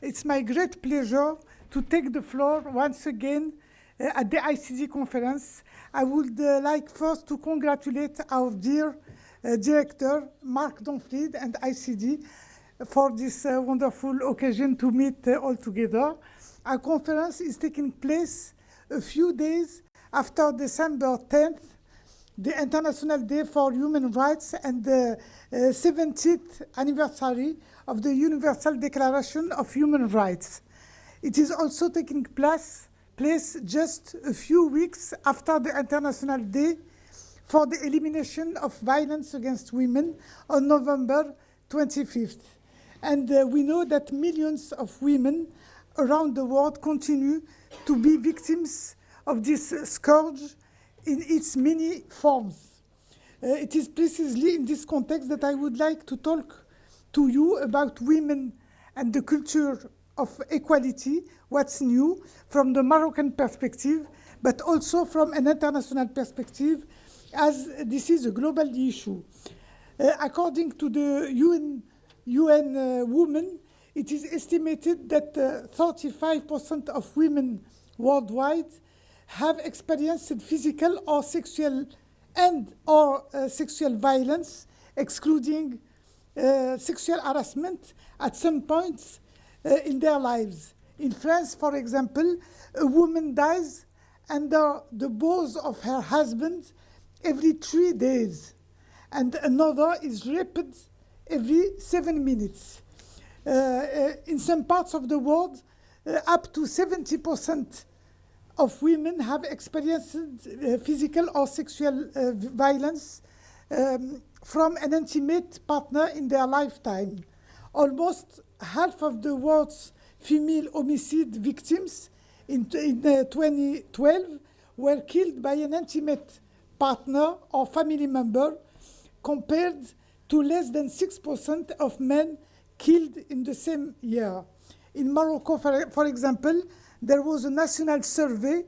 It's my great pleasure to take the floor once again at the ICD conference. I would like first to congratulate our dear director, Mark Donfried, and ICD for this wonderful occasion to meet all together. Our conference is taking place a few days after December 10th, the International Day for Human Rights and the 70th anniversary of the Universal Declaration of Human Rights. It is also taking place just a few weeks after the International Day for the elimination of violence against women on November 25th. And we know that millions of women around the world continue to be victims of this scourge in its many forms. It is precisely in this context that I would like to talk to you about women and the culture of equality, what's new from the Moroccan perspective, but also from an international perspective, as this is a global issue. According to the UN Women, it is estimated that 35% of women worldwide have experienced physical or sexual sexual violence, excluding sexual harassment at some points in their lives. In France, for example, a woman dies under the blows of her husband every 3 days, and another is raped every 7 minutes. In some parts of the world, up to 70% of women have experienced physical or sexual violence from an intimate partner in their lifetime. Almost half of the world's female homicide victims in 2012 were killed by an intimate partner or family member, compared to less than 6% of men killed in the same year. In Morocco, for example, there was a national survey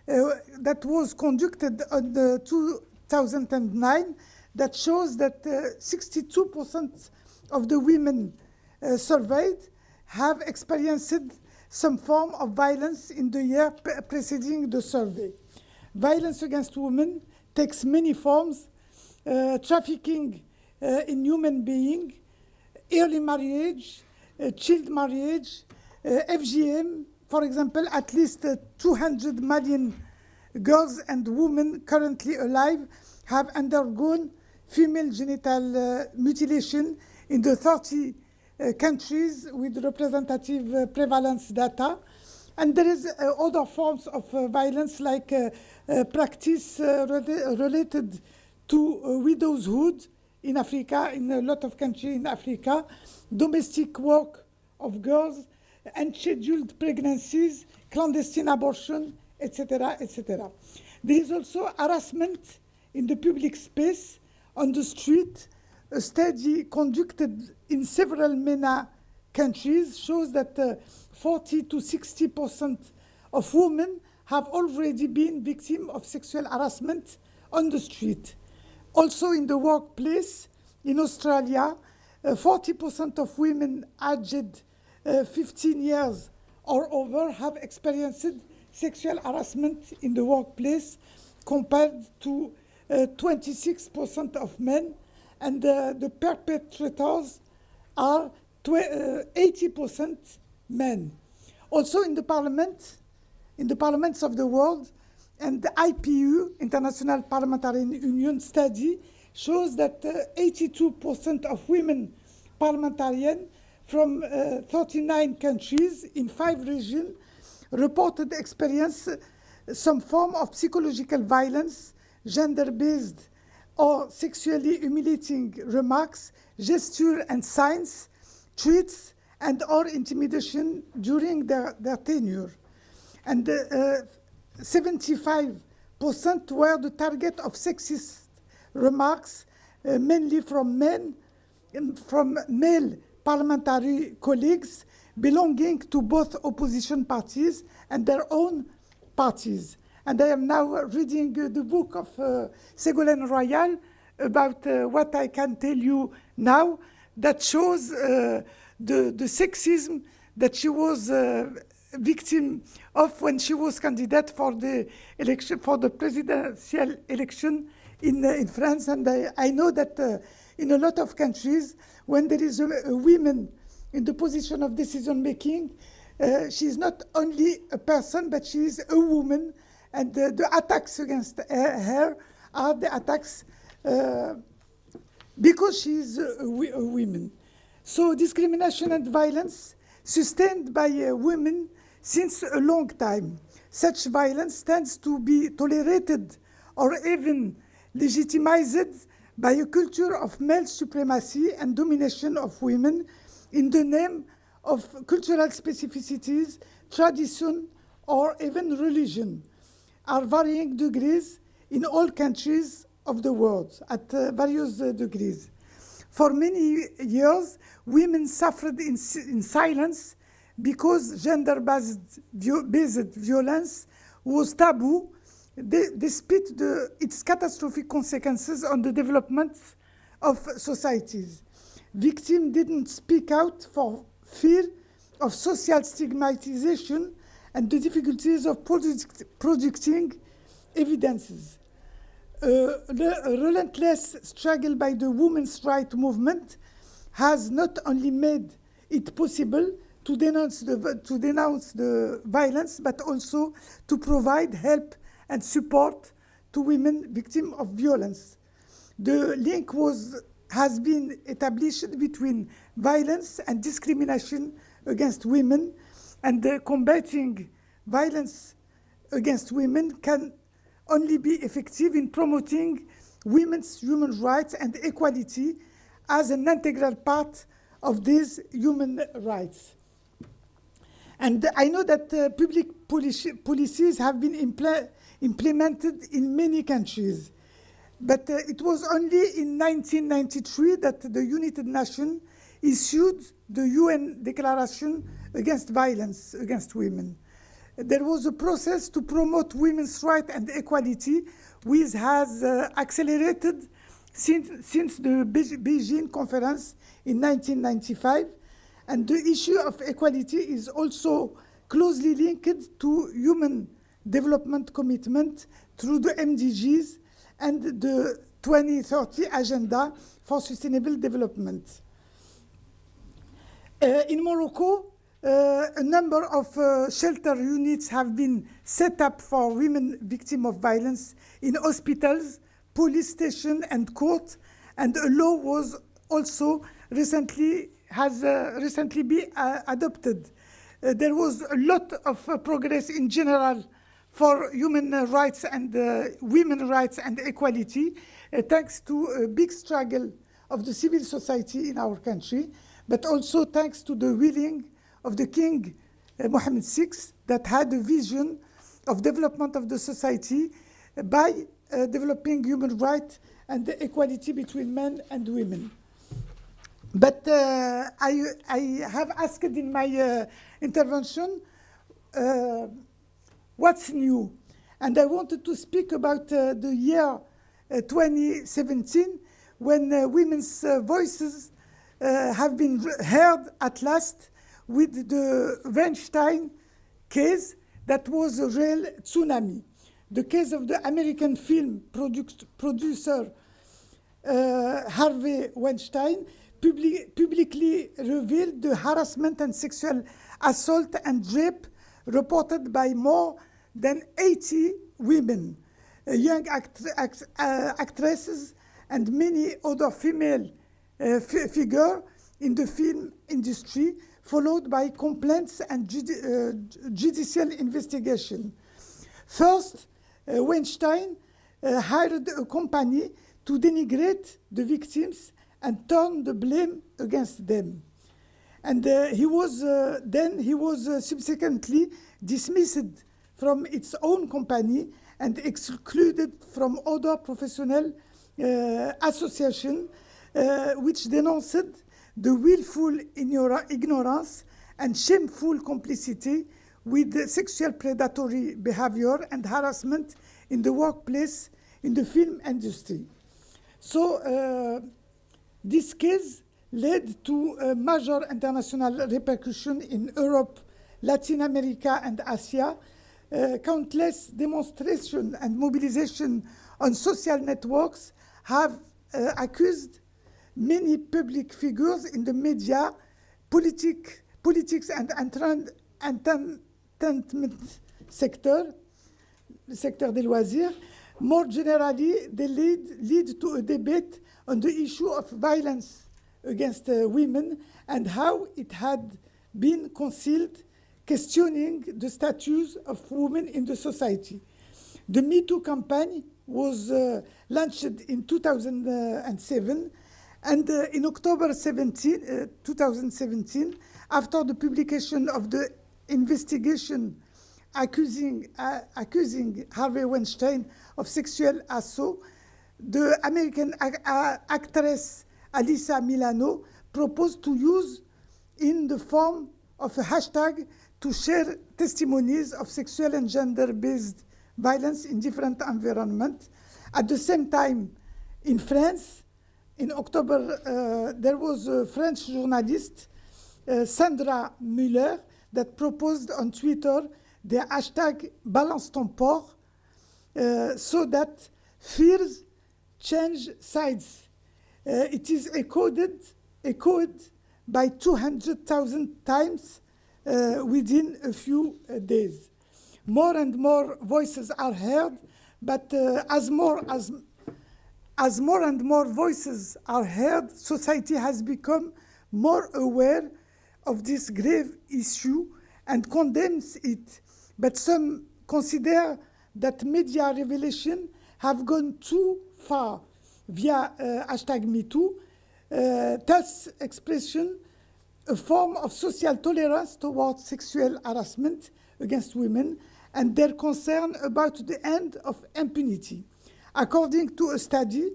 that was conducted in 2009 that shows that 62% of the women surveyed have experienced some form of violence in the year preceding the survey. Violence against women takes many forms: trafficking in human beings, early marriage, child marriage, FGM. For example, at least 200 million girls and women currently alive have undergone female genital mutilation in the 30 countries with representative prevalence data. And there is other forms of violence, like practice related to widowhood in Africa, in a lot of countries in Africa, domestic work of girls, unscheduled pregnancies, clandestine abortion, etc., etc. There is also harassment in the public space, on the street. A study conducted in several MENA countries shows that 40 to 60% of women have already been victims of sexual harassment on the street. Also in the workplace, in Australia, 40% of women aged 15 years or over have experienced sexual harassment in the workplace, compared to 26% of men, and the perpetrators are 80% men. Also in the parliaments of the world, and the IPU, International Parliamentary Union study, shows that 82% of women parliamentarians from 39 countries in 5 regions reported experience some form of psychological violence, gender-based or sexually humiliating remarks, gesture and signs, threats, and or intimidation during their tenure. And 75% were the target of sexist remarks, mainly from men, from male parliamentary colleagues belonging to both opposition parties and their own parties. And I am now reading the book of Ségolène Royal about what I can tell you now, that shows the sexism that she was a victim of when she was candidate for the election, for the presidential election in France. And I know that in a lot of countries, when there is a woman in the position of decision making, she is not only a person, but she is a woman, and the attacks against her are the attacks because she is a woman. So discrimination and violence sustained by women since a long time. Such violence tends to be tolerated or even legitimized by a culture of male supremacy and domination of women in the name of cultural specificities, tradition, or even religion, at varying degrees in all countries of the world, at various degrees. For many years, women suffered in silence because gender-based violence was taboo, despite its catastrophic consequences on the development of societies. Victims didn't speak out for fear of social stigmatization and the difficulties of producing evidences. The relentless struggle by the women's rights movement has not only made it possible to denounce the violence, but also to provide help and support to women victims of violence. The link has been established between violence and discrimination against women, and combating violence against women can only be effective in promoting women's human rights and equality as an integral part of these human rights. And I know that public policies have been implemented in many countries. But it was only in 1993 that the United Nations issued the UN Declaration Against Violence Against Women. There was a process to promote women's rights and equality, which has accelerated since the Beijing Conference in 1995. And the issue of equality is also closely linked to human development commitment through the MDGs and the 2030 Agenda for Sustainable Development. In Morocco, a number of shelter units have been set up for women victims of violence in hospitals, police stations, and court, and a law was also recently been adopted. There was a lot of progress in general for human rights and women's rights and equality, thanks to a big struggle of the civil society in our country, but also thanks to the willing of the King Mohammed VI that had a vision of development of the society by developing human rights and the equality between men and women. But I have asked in my intervention, what's new? And I wanted to speak about the year 2017, when women's voices have been heard at last with the Weinstein case that was a real tsunami. The case of the American film producer Harvey Weinstein publicly revealed the harassment and sexual assault and rape reported by more than 80 women, young actresses, and many other female figures in the film industry, followed by complaints and judicial investigation. First, Weinstein hired a company to denigrate the victims and turn the blame against them. And he was subsequently dismissed from its own company and excluded from other professional associations which denounced the willful ignorance and shameful complicity with the sexual predatory behavior and harassment in the workplace in the film industry. So this case led to a major international repercussion in Europe, Latin America, and Asia. Countless demonstration and mobilization on social networks have accused many public figures in the media, politics and entertainment sector, le secteur des loisirs. More generally, they lead to a debate on the issue of violence against women and how it had been concealed, questioning the status of women in the society. The Me Too campaign was launched in 2007, and in October 2017, after the publication of the investigation accusing Harvey Weinstein of sexual assault, the American actress Alyssa Milano proposed to use in the form of a hashtag to share testimonies of sexual and gender-based violence in different environments. At the same time, in France, in October, there was a French journalist, Sandra Muller, that proposed on Twitter the hashtag Balance ton porc, so that fears change sides. It is echoed by 200,000 times within a few days. More and more voices are heard, but as more and more voices are heard, society has become more aware of this grave issue and condemns it. But some consider that media revelation have gone too far via hashtag MeToo, thus expression a form of social tolerance towards sexual harassment against women and their concern about the end of impunity. According to a study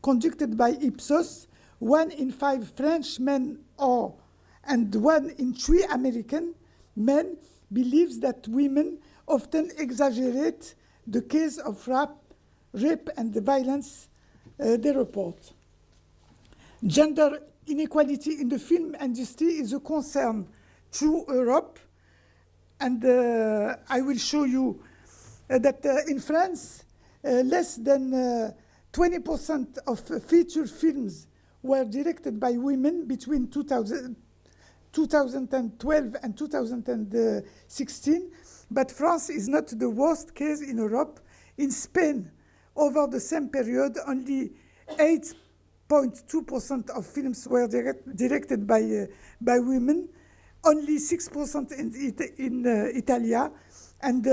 conducted by Ipsos, 1 in 5 French men and 1 in 3 American men believes that women often exaggerate the case of rape and the violence they report. Gender inequality in the film industry is a concern through Europe, and I will show you that in France, less than 20% of feature films were directed by women between 2012 and 2016, but France is not the worst case in Europe. In Spain, over the same period, only 8.2% of films were directed by women, only 6% in Italia, and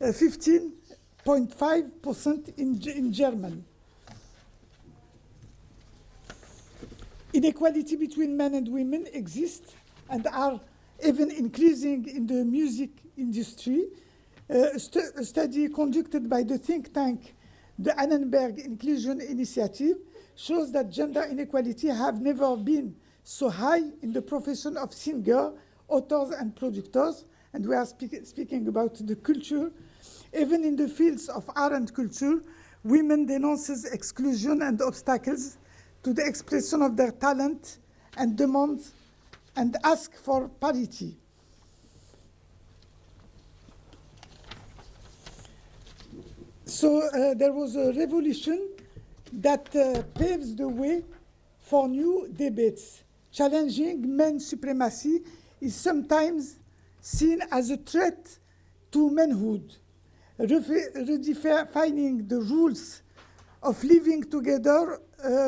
15.5% in Germany. Inequality between men and women exists and are even increasing in the music industry. A study conducted by the think tank, the Annenberg Inclusion Initiative, shows that gender inequality have never been so high in the profession of singers, authors, and producers, and we are speaking about the culture. Even in the fields of art and culture, women denounces exclusion and obstacles to the expression of their talent and demand and ask for parity. So there was a revolution that paves the way for new debates. Challenging men's supremacy is sometimes seen as a threat to manhood. Redefining the rules of living together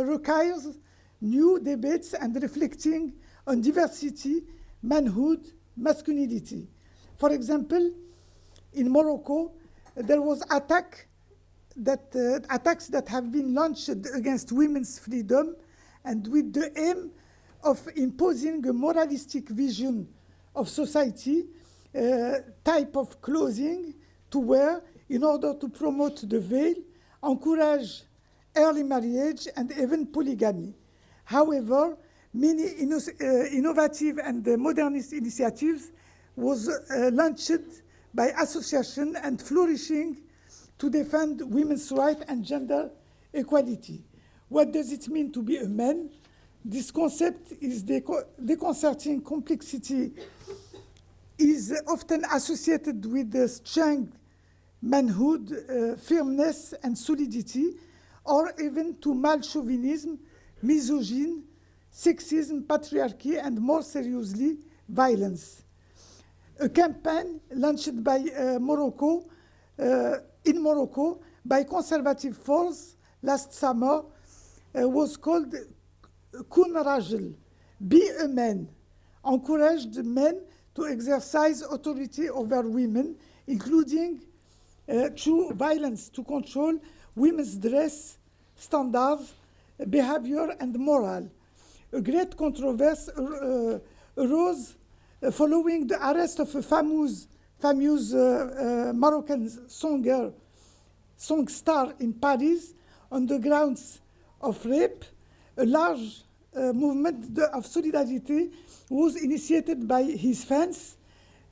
requires new debates and reflecting on diversity, manhood, masculinity. For example, in Morocco, there was attacks that have been launched against women's freedom, and with the aim of imposing a moralistic vision of society, type of clothing to wear in order to promote the veil, encourage early marriage, and even polygamy. However, many innovative and modernist initiatives was launched by associations and flourishing to defend women's rights and gender equality. What does it mean to be a man? This concept is deconcerting complexity is often associated with the strength, manhood, firmness, and solidity, or even to male chauvinism, misogyny, sexism, patriarchy, and more seriously, violence. A campaign launched by Morocco, in Morocco, by conservative force last summer was called Kun Rajel, be a man, encouraged men to exercise authority over women, including through violence to control women's dress, standards, behavior, and moral. A great controversy arose following the arrest of a famous Moroccan song star in Paris on the grounds of rape. A large movement of solidarity was initiated by his fans.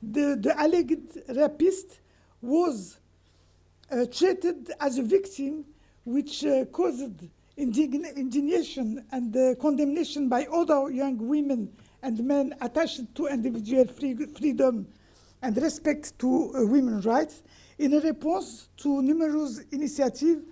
The alleged rapist was treated as a victim, which caused indignation and condemnation by other young women and men attached to individual freedom and respect to women's rights. In a response to numerous initiatives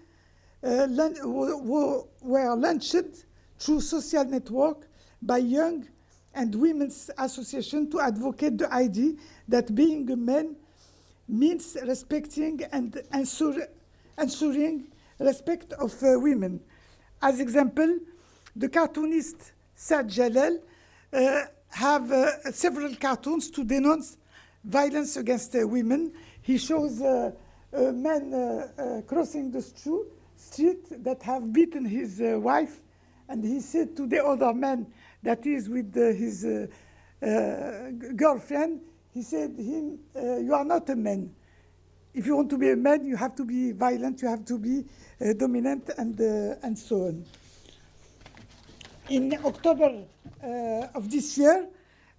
were launched through social network by young and women's association to advocate the idea that being a man means respecting and ensuring respect of women. As example, the cartoonist Saad Jalal have several cartoons to denounce violence against women. He shows a man crossing the street that have beaten his wife, and he said to the other man that is with his girlfriend, he said to him, you are not a man. If you want to be a man, you have to be violent, you have to be dominant, and so on. In October of this year,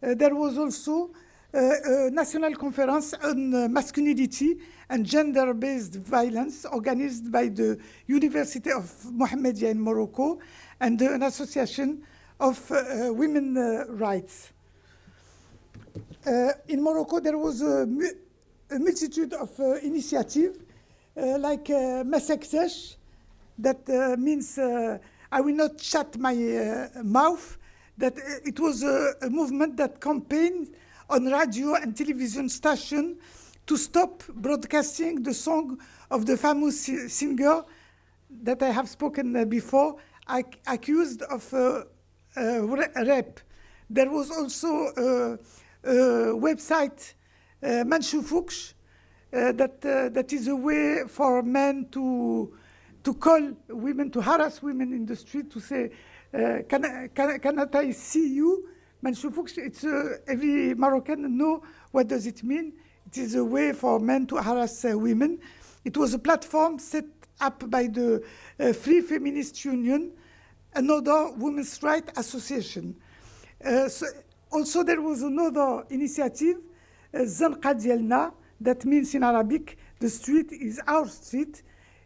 there was also a national conference on masculinity and gender-based violence organized by the University of Mohammedia in Morocco and an association of women's rights. In Morocco, there was a multitude of initiatives like Masaksesh, that means I will not shut my mouth, that it was a movement that campaigned on radio and television station to stop broadcasting the song of the famous singer that I have spoken before, accused of rape. There was also a website, Manshufuksh, that is a way for men to call women, to harass women in the street, to say, cannot I see you? Manshufuksh, it's every Moroccan know what does it mean. It is a way for men to harass women. It was a platform set up by the Free Feminist Union, another women's rights association. Also, there was another initiative, Zanqa Dialna, that means in Arabic, the street is our street.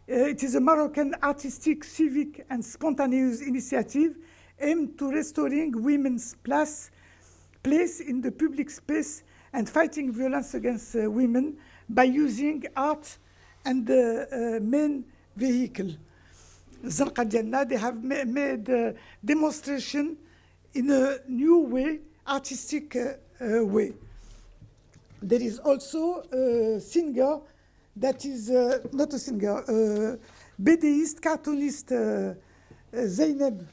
It is a Moroccan artistic, civic, and spontaneous initiative aimed to restoring women's place in the public space and fighting violence against women by using art and the main vehicle. Zanqa Dialna, they have made a demonstration in a new way, artistic way. There is also a singer that is not a singer, Bedéiste, cartoonist Zainab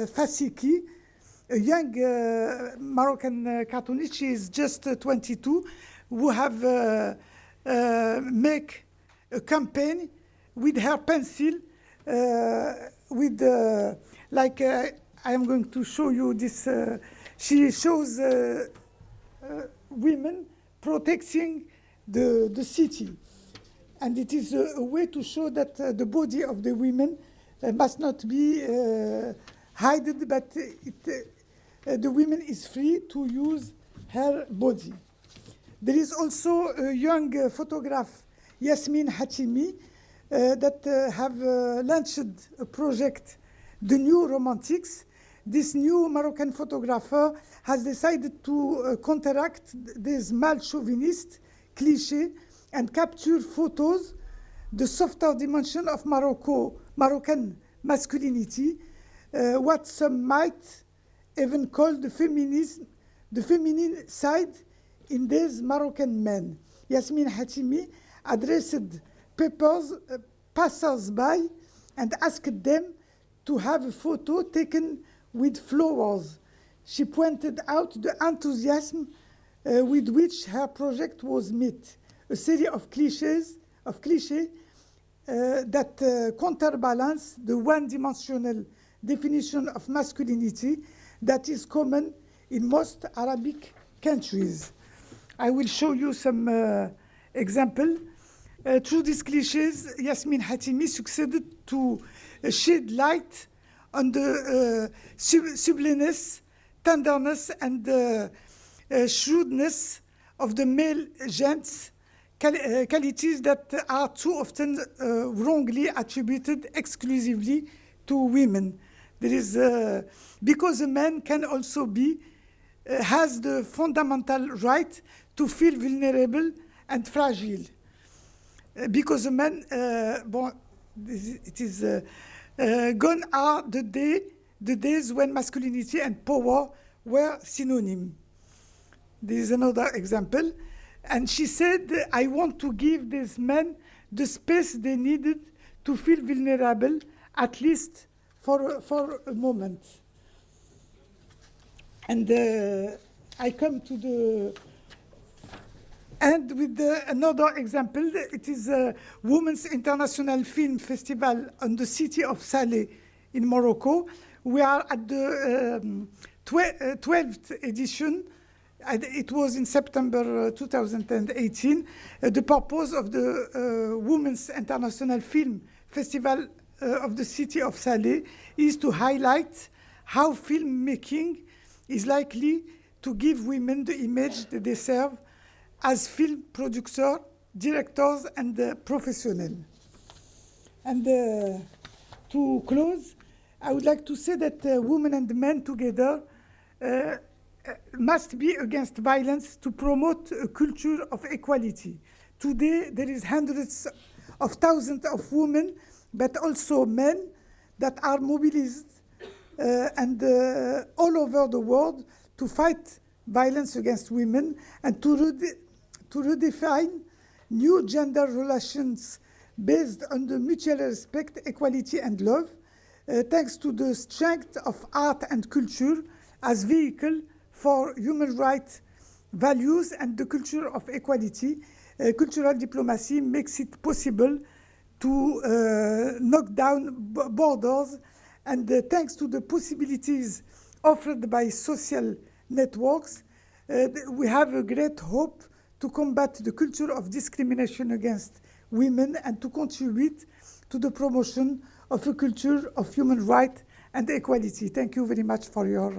Fasiki, a young Moroccan cartoonist. She is just 22, who have make a campaign with her pencil, with like I am going to show you this. She shows women protecting the city. And it is a way to show that the body of the women must not be hidden, but the woman is free to use her body. There is also a young photographer, Yasmin Hatimi, that have launched a project, The New Romantics. this new Moroccan photographer has decided to counteract this male chauvinist cliché and capture photos, the softer dimension of Moroccan masculinity, what some might even call the feminine side in these Moroccan men. Yasmin Hatimi addressed passers-by and asked them to have a photo taken with flowers. She pointed out the enthusiasm with which her project was met, a series of cliches that counterbalance the one-dimensional definition of masculinity that is common in most Arabic countries. I will show you some example. Through these cliches, Yasmin Hatimi succeeded to shed light on the sublimeness, tenderness, and shrewdness of the male gents, qualities that are too often wrongly attributed exclusively to women. There is because a man can also be has the fundamental right to feel vulnerable and fragile. Because a man, it is gone are the days when masculinity and power were synonymous. There is another example. And she said, I want to give these men the space they needed to feel vulnerable, at least for a moment. And I come to the end with another example. It is a Women's International Film Festival on the city of Salé in Morocco. We are at the 12th edition. It was in September 2018. The purpose of the Women's International Film Festival of the city of Salé is to highlight how filmmaking is likely to give women the image they deserve as film producers, directors, and professionals. And to close, I would like to say that women and men together must be against violence to promote a culture of equality. Today, there is hundreds of thousands of women, but also men that are mobilized and all over the world to fight violence against women and to redefine new gender relations based on the mutual respect, equality, and love, thanks to the strength of art and culture as vehicle for human rights values and the culture of equality. Cultural diplomacy makes it possible to knock down borders, and thanks to the possibilities offered by social networks, we have a great hope to combat the culture of discrimination against women and to contribute to the promotion of a culture of human rights and equality. Thank you very much for your